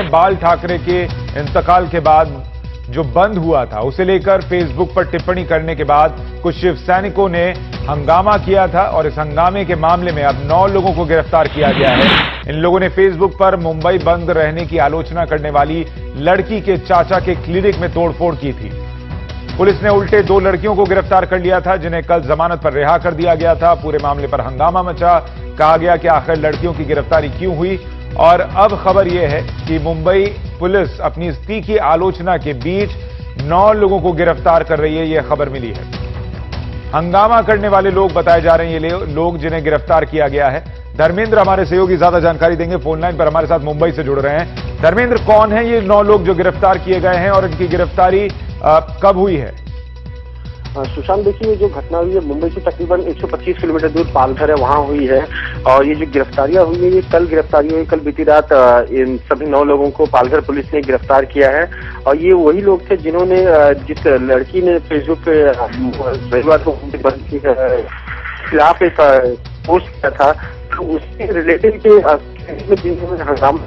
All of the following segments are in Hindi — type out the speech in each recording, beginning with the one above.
हैं बाल ठाकरे के इंतकाल के बाद जो बंद हुआ था उसे लेकर फेसबुक पर टिप्पणी करने के बाद कुछ शिव सैनिकों ने हंगामा किया था और इस हंगामे के मामले में अब 9 लोगों को गिरफ्तार किया गया है। इन लोगों ने फेसबुक पर मुंबई बंद रहने की आलोचना करने वाली लड़की के चाचा के क्लिनिक में तोड़फोड़ की थी। पुलिस ने उल्टे 2 लड़कियों को गिरफ्तार कर लिया था जिन्हें कल जमानत पर रिहा कर दिया गया था। पूरे मामले पर हंगामा मचा। कहा गया कि आखिर लड़कियों की गिरफ्तारी क्यों हुई। और अब खबर यह है कि मुंबई पुलिस अपनी इस तीखी आलोचना के बीच 9 लोगों को गिरफ्तार कर रही है, यह खबर मिली है। हंगामा करने वाले लोग बताए जा रहे हैं ये लोग जिन्हें गिरफ्तार किया गया है। धर्मेंद्र हमारे सहयोगी ज्यादा जानकारी देंगे, फोन लाइन पर हमारे साथ मुंबई से जुड़ रहे हैं। धर्मेंद्र, कौन है ये 9 लोग जो गिरफ्तार किए गए हैं और इनकी गिरफ्तारी कब हुई है? सुशांत, देखिए जो घटना हुई है मुंबई से तकरीबन 125 किलोमीटर दूर पालघर है, वहां हुई है। और ये जो गिरफ्तारियां हुई है ये कल गिरफ्तारी हुई। कल बीती रात इन सभी 9 लोगों को पालघर पुलिस ने गिरफ्तार किया है। और ये वही लोग थे जिन्होंने जिस लड़की ने फेसबुक पे रविवार को बंद के खिलाफ एक पोस्ट किया था, तो उसके रिलेटेड के हंगामा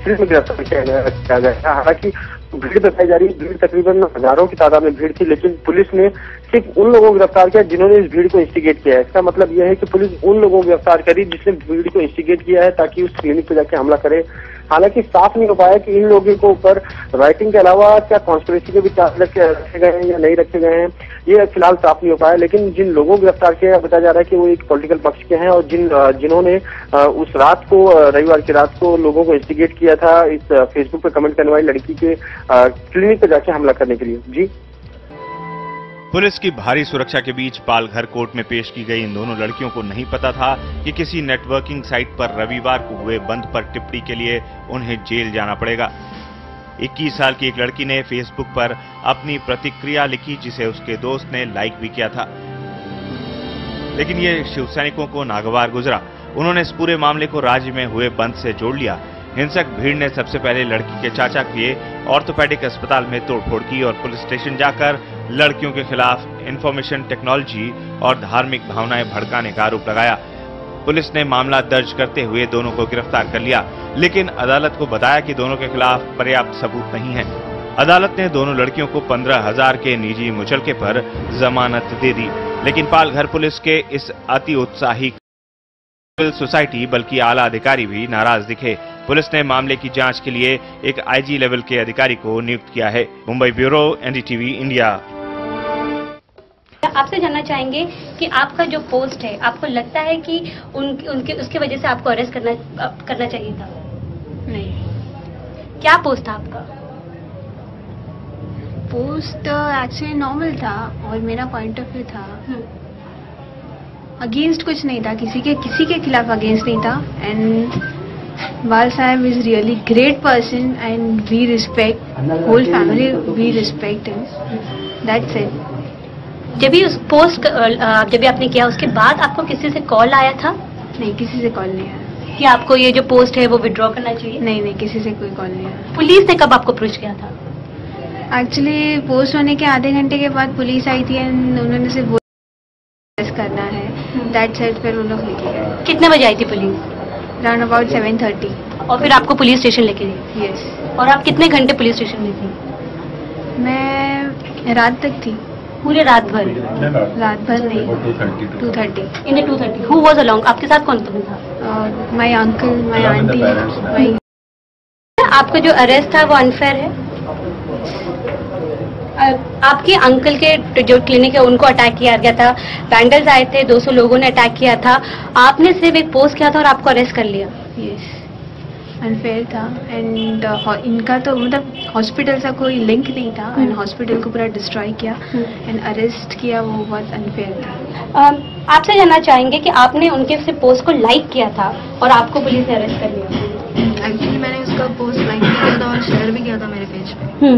में गिरफ्तार किया गया है। हालांकि भीड़ बताई जा रही है, भीड़ तकरीबन हजारों की तादाद में भीड़ थी, लेकिन पुलिस ने सिर्फ उन लोगों को गिरफ्तार किया जिन्होंने इस भीड़ को इंस्टिगेट किया है। इसका मतलब यह है कि पुलिस उन लोगों को गिरफ्तार करी जिसने भीड़ को इंस्टिगेट किया है ताकि उस क्लिनिक पर जाके हमला करे। हालांकि साफ नहीं हो पाया कि इन लोगों के ऊपर राइटिंग के अलावा क्या कॉन्स्पिरेसी के भी चार्ज रखे गए हैं या नहीं रखे गए हैं, ये फिलहाल साफ नहीं हो पाया। लेकिन जिन लोगों को गिरफ्तार किया बताया जा रहा है कि वो एक पॉलिटिकल पक्ष के हैं और जिन्होंने उस रात को, रविवार की रात को लोगों को इंस्टिगेट किया था इस फेसबुक पे कमेंट करने वाली लड़की के क्लिनिक पे जाके हमला करने के लिए। जी, पुलिस की भारी सुरक्षा के बीच पालघर कोर्ट में पेश की गई इन दोनों लड़कियों को नहीं पता था कि किसी नेटवर्किंग साइट पर रविवार को हुए बंद पर टिप्पणी के लिए उन्हें जेल जाना पड़ेगा। 21 साल की एक लड़की ने फेसबुक पर अपनी प्रतिक्रिया लिखी जिसे उसके दोस्त ने लाइक भी किया था, लेकिन ये शिव सैनिकों को नागवार गुजरा। उन्होंने इस पूरे मामले को राज्य में हुए बंद से जोड़ लिया। हिंसक भीड़ ने सबसे पहले लड़की के चाचा के ऑर्थोपेडिक अस्पताल में तोड़फोड़ की और पुलिस स्टेशन जाकर लड़कियों के खिलाफ इंफॉर्मेशन टेक्नोलॉजी और धार्मिक भावनाएं भड़काने का आरोप लगाया। पुलिस ने मामला दर्ज करते हुए दोनों को गिरफ्तार कर लिया, लेकिन अदालत को बताया कि दोनों के खिलाफ पर्याप्त सबूत नहीं है। अदालत ने दोनों लड़कियों को 15,000 के निजी मुचलके पर जमानत दे दी, लेकिन पालघर पुलिस के इस अति उत्साही सिविल सोसाइटी बल्कि आला अधिकारी भी नाराज दिखे। पुलिस ने मामले की जांच के लिए एक आईजी लेवल के अधिकारी को नियुक्त किया है। Mumbai bureau, NDTV India. आपसे जानना चाहेंगे कि आपका जो पोस्ट है, आपको लगता है कि उसके वजह से आपको अरेस्ट करना चाहिए था? नहीं। क्या पोस्ट था आपका? पोस्ट एक्चुअली नॉर्मल था और मेरा पॉइंट ऑफ व्यू था अगेंस्ट कुछ नहीं था, किसी के खिलाफ अगेंस्ट नहीं था। And Bal Sahab is really great person and we respect whole family, we respect him, that's it. जब भी उस पोस्ट जब भी आपने किया उसके बाद आपको किसी से कॉल आया था? नहीं, किसी से कॉल नहीं आया कि आपको ये जो पोस्ट है वो विड्रॉ करना चाहिए? नहीं, किसी से कोई कॉल नहीं आया। पुलिस ने कब आपको अप्रोच किया था? एक्चुअली पोस्ट होने के आधे घंटे के बाद पुलिस आई थी एंड उन्होंने सिर्फ अरेस्ट करना है, दैट्स इट। फिर उन लोग लेके गए। कितने बजे आई थी पुलिस? Round about 7:30। और फिर आपको पुलिस स्टेशन लेके गए? यस। और आप कितने घंटे पुलिस स्टेशन में थी? मैं रात तक थी। पूरे रात भर? रात भर नहीं, 2:30। इन 2:30 हु वाज अलोंग? आपके साथ कौन था? My uncle, my aunty. आपका जो अरेस्ट था वो अनफेयर है? आपके अंकल के जो क्लिनिक है उनको अटैक किया गया था, वैंडल्स आए थे, 200 लोगों ने अटैक किया था, आपने सिर्फ एक पोस्ट किया था और आपको अरेस्ट कर लिया? यस, अनफेयर था। एंड इनका तो मतलब हॉस्पिटल से कोई लिंक नहीं था एंड हॉस्पिटल को पूरा डिस्ट्रॉय किया एंड अरेस्ट किया, वो बहुत अनफेयर था। आपसे जानना चाहेंगे कि आपने उनके से पोस्ट को लाइक किया था और आपको पुलिस ने अरेस्ट कर लिया? एक्चुअली मैंने उसका पोस्ट लाइक भी किया था और शेयर भी किया था मेरे पेज पे।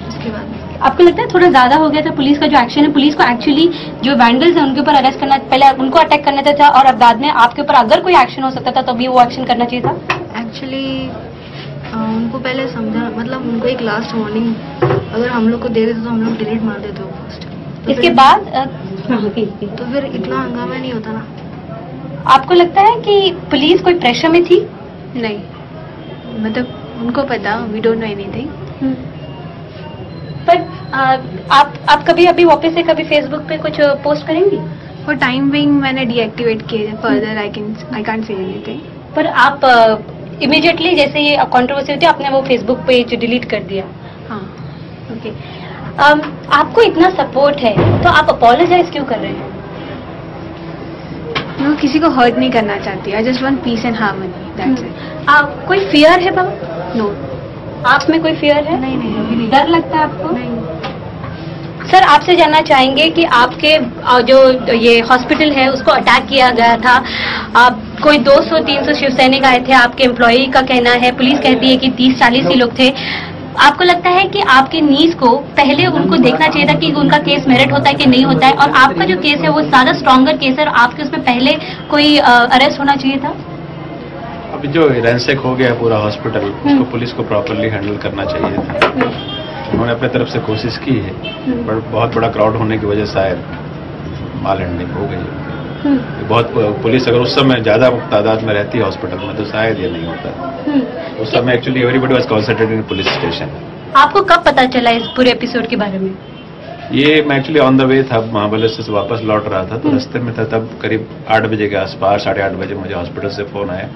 उसके बाद आपको लगता है थोड़ा ज्यादा हो गया था पुलिस का जो एक्शन है? पुलिस को एक्चुअली जो वैंडल्स है उनके ऊपर अरेस्ट करना, पहले उनको अटैक करना था और अब बाद में आपके ऊपर अगर कोई एक्शन हो सकता था तो भी वो एक्शन करना चाहिए था? एक्चुअली उनको पहले समझा, मतलब उनको एक लास्ट वार्निंग अगर हम लोग को दे देते तो हम लोग डिलीट मार देते वो पोस्ट। तो इसके बाद तो फिर इतना हंगामा नहीं होता ना। आपको लगता है कि पुलिस कोई प्रेशर में थी? नहीं, मतलब उनको पता, वी डोंट नो एनीथिंग। पर आप कभी अभी वापस से कभी फेसबुक पे कुछ पोस्ट करेंगी? फॉर टाइम बिंग मैंने डीएक्टिवेट किए, further I can't say anything. पर आप इमीडिएटली जैसे ये कंट्रोवर्सी होती है आपने वो फेसबुक पेज डिलीट कर दिया? हाँ। ओके। आपको इतना सपोर्ट है तो आप अपोलोजाइज क्यों कर रहे हैं? मैं किसी को हर्ट नहीं करना चाहती, I just want piece and harmony, that's it. कोई फियर है बाबा? नो। आप में कोई फियर है? नहीं नहीं, अभी नहीं। डर लगता है आपको? नहीं। सर आपसे जानना चाहेंगे कि आपके जो ये हॉस्पिटल है उसको अटैक किया गया था, कोई 200-300 शिव सैनिक आए थे, आपके एम्प्लॉई का कहना है, पुलिस कहती है कि 30-40 ही लोग थे। आपको लगता है कि आपके नीज को पहले उनको देखना चाहिए था कि उनका केस मेरिट होता है कि नहीं होता है, और आपका जो केस है वो ज्यादा स्ट्रॉन्गर केस है और आपके उसमें पहले कोई अरेस्ट होना चाहिए था? अभी जो रैंसेक हो गया पूरा हॉस्पिटल, उसको पुलिस को प्रॉपर्ली हैंडल करना चाहिए था। उन्होंने अपने तरफ से कोशिश की है, बट बहुत बड़ा क्राउड होने की वजह से शायद माल एंडिंग हो गई। बहुत पुलिस अगर उस समय ज्यादा तादाद में रहती है हॉस्पिटल में तो शायद ये नहीं होता। उस समय actually everybody was concentrated in police station. आपको कब पता चला इस पूरे एपिसोड के बारे में? ये मैं एक्चुअली ऑन द वे था, महाबलेश्वर से वापस लौट रहा था, तो रास्ते में था, तब करीब 8 बजे के आसपास, 8:30 बजे मुझे हॉस्पिटल से फोन आया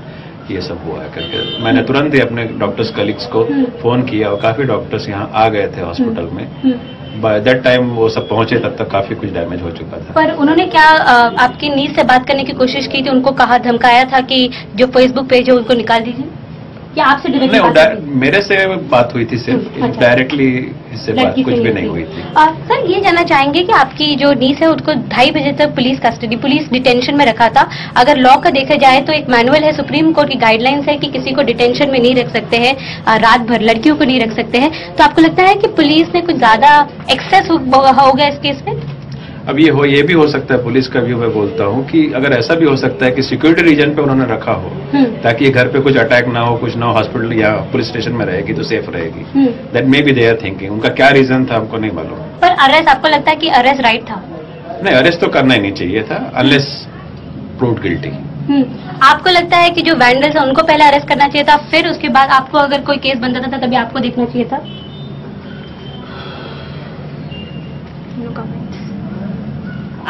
ये सब हुआ है करके। मैंने तुरंत ही अपने डॉक्टर्स कलीग्स को फोन किया और काफी डॉक्टर्स यहाँ आ गए थे हॉस्पिटल में। बाय दैट टाइम वो सब पहुंचे, तब तक काफी कुछ डैमेज हो चुका था। पर उन्होंने क्या आपकी नीज से बात करने की कोशिश की थी? उनको कहा, धमकाया था कि जो फेसबुक पेज है उनको निकाल दीजिए, या आपसे डायरेक्टली बात हुई? मेरे से बात हुई थी सिर्फ, डायरेक्टली इससे बात कुछ भी नहीं हुई थी। सर ये जानना चाहेंगे कि आपकी जो नीस है उसको 2:30 बजे तक पुलिस डिटेंशन में रखा था। अगर लॉ का देखा जाए तो एक मैनुअल है, सुप्रीम कोर्ट की गाइडलाइंस है कि किसी को डिटेंशन में नहीं रख सकते हैं रात भर, लड़कियों को नहीं रख सकते हैं। तो आपको लगता है कि पुलिस ने कुछ ज्यादा एक्सेस हो गया इस केस में? अब ये भी हो सकता है, पुलिस का भी मैं बोलता हूँ कि अगर ऐसा भी हो सकता है कि सिक्योरिटी रीजन पे उन्होंने रखा हो ताकि घर पे कुछ अटैक ना हो, कुछ ना हो, हॉस्पिटल या पुलिस स्टेशन में रहेगी तो सेफ रहेगी। That may be there thinking. उनका क्या रीजन था हमको नहीं मालूम। पर अरेस्ट, आपको लगता है कि अरेस्ट राइट था? नहीं, अरेस्ट तो करना ही नहीं चाहिए था अनलेस प्रूव्ड गिल्टी। आपको लगता है कि जो वैंडल्स है उनको पहले अरेस्ट करना चाहिए था, फिर उसके बाद आपको अगर कोई केस बनता था तभी आपको देखना चाहिए था?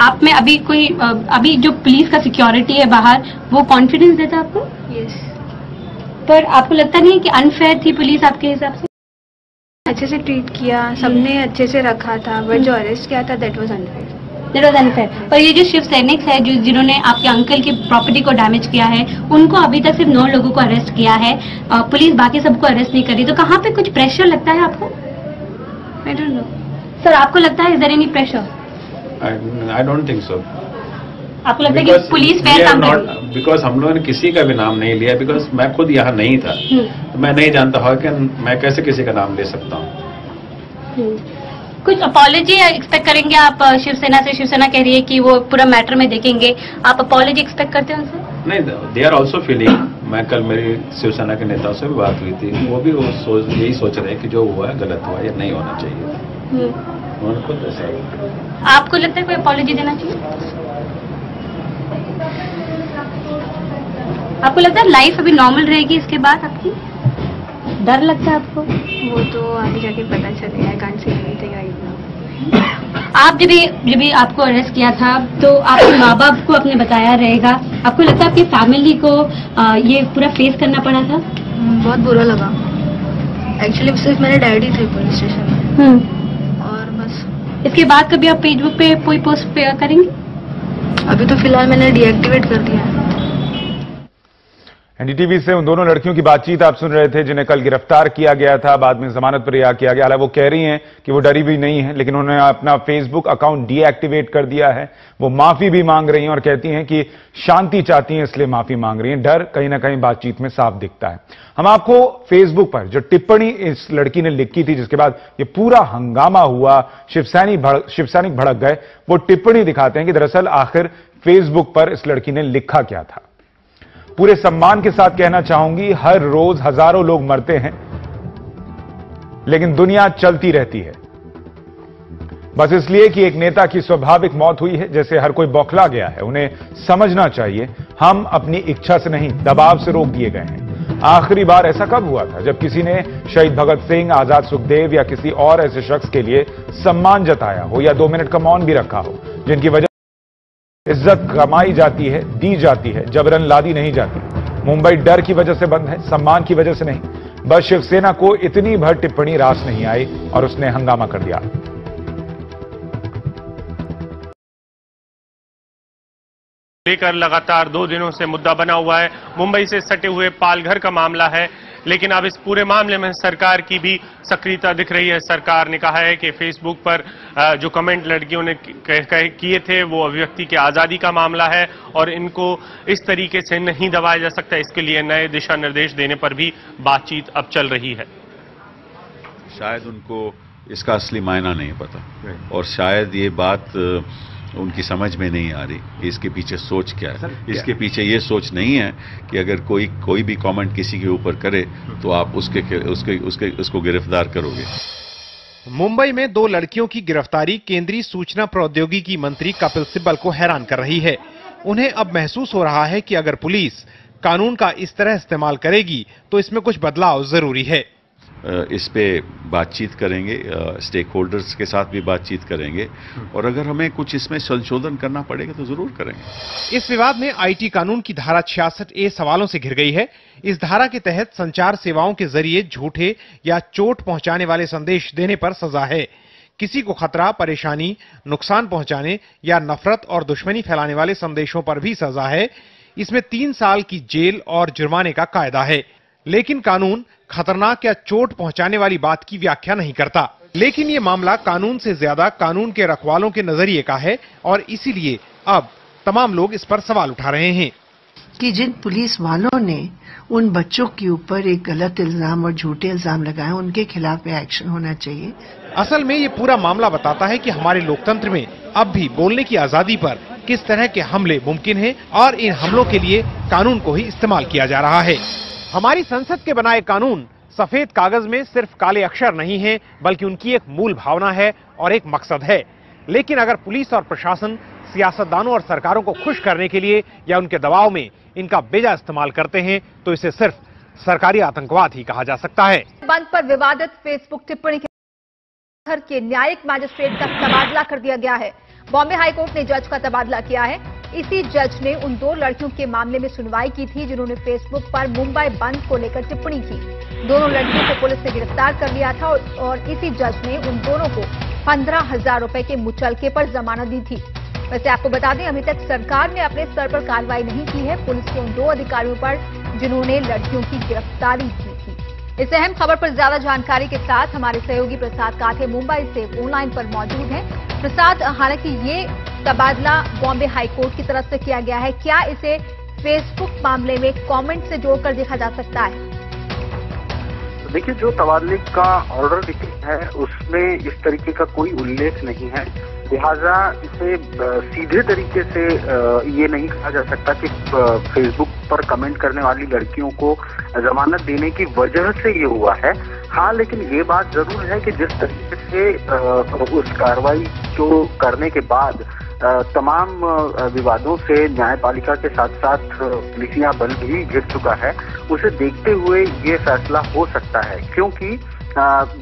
आप में अभी जो पुलिस का सिक्योरिटी है बाहर, वो कॉन्फिडेंस देता आपको? यस। पर आपको लगता नहीं है कि अनफेयर थी पुलिस आपके हिसाब से? अच्छे से ट्रीट किया, सबने अच्छे से रखा था, बट जो अरेस्ट किया था दैट वाज अनफेयर। पर ये जो शिव सैनिक है जिन्होंने आपके अंकल की प्रॉपर्टी को डैमेज किया है, उनको अभी तक सिर्फ 9 लोगों को अरेस्ट किया है, पुलिस बाकी सबको अरेस्ट नहीं कर रही, तो कहाँ पे कुछ प्रेशर लगता है आपको? I don't know. सर आपको लगता है is there any pressure? I don't think so. आपको लगता है कि पुलिस फेयर काम कर रही है? बिकॉज हम लोगों ने किसी का भी नाम नहीं लिया, बिकॉज मैं खुद यहाँ नहीं था, तो मैं नहीं जानता हो कि मैं कैसे किसी का नाम ले सकता हूँ। कुछ अपॉलॉजी एक्सपेक्ट करेंगे आप शिवसेना से? शिवसेना कह रही है कि वो पूरा मैटर में देखेंगे, आप अपॉलॉजी एक्सपेक्ट करते हैं उनसे? नहीं, दे आर ऑल्सो फीलिंग। मैं कल मेरी शिवसेना के नेताओं से भी बात हुई थी, वो भी यही सोच रहे हैं कि जो हुआ है गलत हुआ, या नहीं होना चाहिए। उन्होंने खुद ऐसा। आपको लगता है कोई अपॉलॉजी देना चाहिए? आपको लगता है लाइफ अभी नॉर्मल रहेगी इसके बाद आपकी? डर लगता है आपको? वो तो आगे जाके पता चलेगा। I can't say anything right now. आप जब भी आपको अरेस्ट किया था तो आपके माँ बाप को आपने बताया रहेगा, आपको लगता है आपकी फैमिली को ये पूरा फेस करना पड़ा था? बहुत बुरा लगा। एक्चुअली सिर्फ मेरे डैडी थे पुलिस स्टेशन में, और बस। इसके बाद कभी आप फेसबुक पे कोई पोस्ट करेंगे? अभी तो फिलहाल मैंने डीएक्टिवेट कर दिया है। एनडीटीवी से उन दोनों लड़कियों की बातचीत आप सुन रहे थे जिन्हें कल गिरफ्तार किया गया था, बाद में जमानत पर रिहा किया गया। हालांकि वो कह रही हैं कि वो डरी भी नहीं है, लेकिन उन्होंने अपना फेसबुक अकाउंट डीएक्टिवेट कर दिया है। वो माफी भी मांग रही हैं और कहती हैं कि शांति चाहती हैं इसलिए माफी मांग रही हैं। डर कहीं ना कहीं बातचीत में साफ दिखता है। हम आपको फेसबुक पर जो टिप्पणी इस लड़की ने लिखी थी, जिसके बाद ये पूरा हंगामा हुआ, शिवसैनिक भड़क गए, वो टिप्पणी दिखाते हैं कि दरअसल आखिर फेसबुक पर इस लड़की ने लिखा क्या था। पूरे सम्मान के साथ कहना चाहूंगी, हर रोज हजारों लोग मरते हैं लेकिन दुनिया चलती रहती है, बस इसलिए कि एक नेता की स्वाभाविक मौत हुई है। जैसे हर कोई बौखला गया है। उन्हें समझना चाहिए हम अपनी इच्छा से नहीं, दबाव से रोक दिए गए हैं। आखिरी बार ऐसा कब हुआ था जब किसी ने शहीद भगत सिंह, आजाद सुखदेव या किसी और ऐसे शख्स के लिए सम्मान जताया हो या 2 मिनट का मौन भी रखा हो, जिनकी वजह इज्जत कमाई जाती है, दी जाती है, जबरन लादी नहीं जाती। मुंबई डर की वजह से बंद है, सम्मान की वजह से नहीं। बस शिवसेना को इतनी भर टिप्पणी रास नहीं आई और उसने हंगामा कर दिया। लेकर लगातार 2 दिनों से मुद्दा बना हुआ है। मुंबई से सटे हुए पालघर का मामला है, लेकिन अब इस पूरे मामले में सरकार की भी सक्रियता दिख रही है। सरकार ने कहा है कि फेसबुक पर जो कमेंट लड़कियों ने किए थे वो अभिव्यक्ति की आजादी का मामला है और इनको इस तरीके से नहीं दबाया जा सकता। इसके लिए नए दिशा निर्देश देने पर भी बातचीत अब चल रही है। शायद उनको इसका असली मायना नहीं पता और शायद ये बात उनकी समझ में नहीं आ रही इसके पीछे सोच क्या है। इसके पीछे ये सोच नहीं है कि अगर कोई भी कमेंट किसी के ऊपर करे तो आप उसको गिरफ्तार करोगे। मुंबई में 2 लड़कियों की गिरफ्तारी केंद्रीय सूचना प्रौद्योगिकी मंत्री कपिल सिब्बल को हैरान कर रही है। उन्हें अब महसूस हो रहा है कि अगर पुलिस कानून का इस तरह इस्तेमाल करेगी तो इसमें कुछ बदलाव जरूरी है। इस पे बातचीत करेंगे, स्टेक होल्डर्स के साथ भी बातचीत करेंगे और अगर हमें कुछ इसमें संशोधन करना पड़ेगा तो जरूर करेंगे। इस विवाद में आईटी कानून की धारा 66A सवालों से घिर गई है। इस धारा के तहत संचार सेवाओं के जरिए झूठे या चोट पहुंचाने वाले संदेश देने पर सजा है। किसी को खतरा, परेशानी, नुकसान पहुंचाने या नफरत और दुश्मनी फैलाने वाले संदेशों पर भी सजा है। इसमें 3 साल की जेल और जुर्माने का कायदा है। लेकिन कानून खतरनाक या चोट पहुंचाने वाली बात की व्याख्या नहीं करता। लेकिन ये मामला कानून से ज्यादा कानून के रखवालों के नजरिए का है और इसीलिए अब तमाम लोग इस पर सवाल उठा रहे हैं कि जिन पुलिस वालों ने उन बच्चों के ऊपर एक गलत इल्जाम और झूठे इल्जाम लगाए, उनके खिलाफ एक्शन होना चाहिए। असल में ये पूरा मामला बताता है कि हमारे लोकतंत्र में अब भी बोलने की आजादी पर किस तरह के हमले मुमकिन हैं और इन हमलों के लिए कानून को ही इस्तेमाल किया जा रहा है। हमारी संसद के बनाए कानून सफेद कागज में सिर्फ काले अक्षर नहीं हैं, बल्कि उनकी एक मूल भावना है और एक मकसद है। लेकिन अगर पुलिस और प्रशासन सियासतदानों और सरकारों को खुश करने के लिए या उनके दबाव में इनका बेजा इस्तेमाल करते हैं तो इसे सिर्फ सरकारी आतंकवाद ही कहा जा सकता है। बंद पर विवादित फेसबुक टिप्पणी के न्यायिक मैजिस्ट्रेट का तबादला कर दिया गया है। बॉम्बे हाईकोर्ट ने जज का तबादला किया है। इसी जज ने उन 2 लड़कियों के मामले में सुनवाई की थी जिन्होंने फेसबुक पर मुंबई बंद को लेकर टिप्पणी की। दोनों लड़कियों को पुलिस ने गिरफ्तार कर लिया था और इसी जज ने उन दोनों को 15,000 रुपए के मुचलके पर जमानत दी थी। वैसे आपको बता दें, अभी तक सरकार ने अपने स्तर पर कार्रवाई नहीं की है पुलिस के उन 2 अधिकारियों पर जिन्होंने लड़कियों की गिरफ्तारी की थी। इस अहम खबर पर ज्यादा जानकारी के साथ हमारे सहयोगी प्रसाद काठे मुंबई से फोनलाइन पर मौजूद हैं। प्रसाद, हालांकि ये तबादला बॉम्बे हाईकोर्ट की तरफ से किया गया है, क्या इसे फेसबुक मामले में कमेंट से जोड़कर देखा जा सकता है? देखिए, जो तबादले का ऑर्डर है उसमें इस तरीके का कोई उल्लेख नहीं है, लिहाजा इसे सीधे तरीके से ये नहीं कहा जा सकता कि फेसबुक पर कमेंट करने वाली लड़कियों को जमानत देने की वजह से ये हुआ है। हाँ, लेकिन ये बात जरूर है कि जिस तरीके से उस कार्रवाई को करने के बाद तमाम विवादों से न्यायपालिका के साथ साथ पुलिसिया बल भी घिर चुका है, उसे देखते हुए ये फैसला हो सकता है, क्योंकि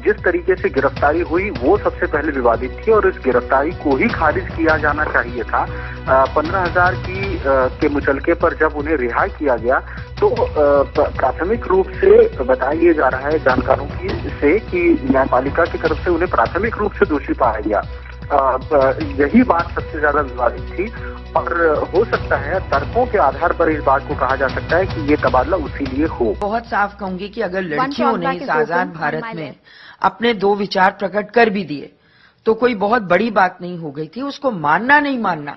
जिस तरीके से गिरफ्तारी हुई वो सबसे पहले विवादित थी और इस गिरफ्तारी को ही खारिज किया जाना चाहिए था। 15,000 के मुचलके पर जब उन्हें रिहा किया गया तो प्राथमिक रूप से बताया जा रहा है जानकारों से कि न्यायपालिका की तरफ से उन्हें प्राथमिक रूप से दोषी पाया गया। यही बात सबसे ज्यादा विवादित थी और हो सकता है तर्कों के आधार पर इस बात को कहा जा सकता है कि ये तबादला उसी लिए हो। बहुत साफ कहूंगी कि अगर लड़कियों ने इस आजाद भारत में अपने 2 विचार प्रकट कर भी दिए तो कोई बहुत बड़ी बात नहीं हो गई थी। उसको मानना नहीं मानना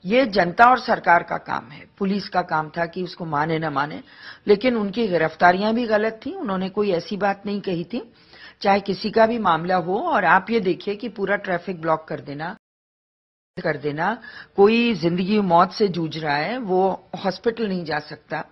ये जनता और सरकार का काम है। पुलिस का काम था कि उसको माने न माने, लेकिन उनकी गिरफ्तारियां भी गलत थी। उन्होंने कोई ऐसी बात नहीं कही थी, चाहे किसी का भी मामला हो। और आप ये देखिए कि पूरा ट्रैफिक ब्लॉक कर देना, कोई जिंदगी मौत से जूझ रहा है, वो हॉस्पिटल नहीं जा सकता,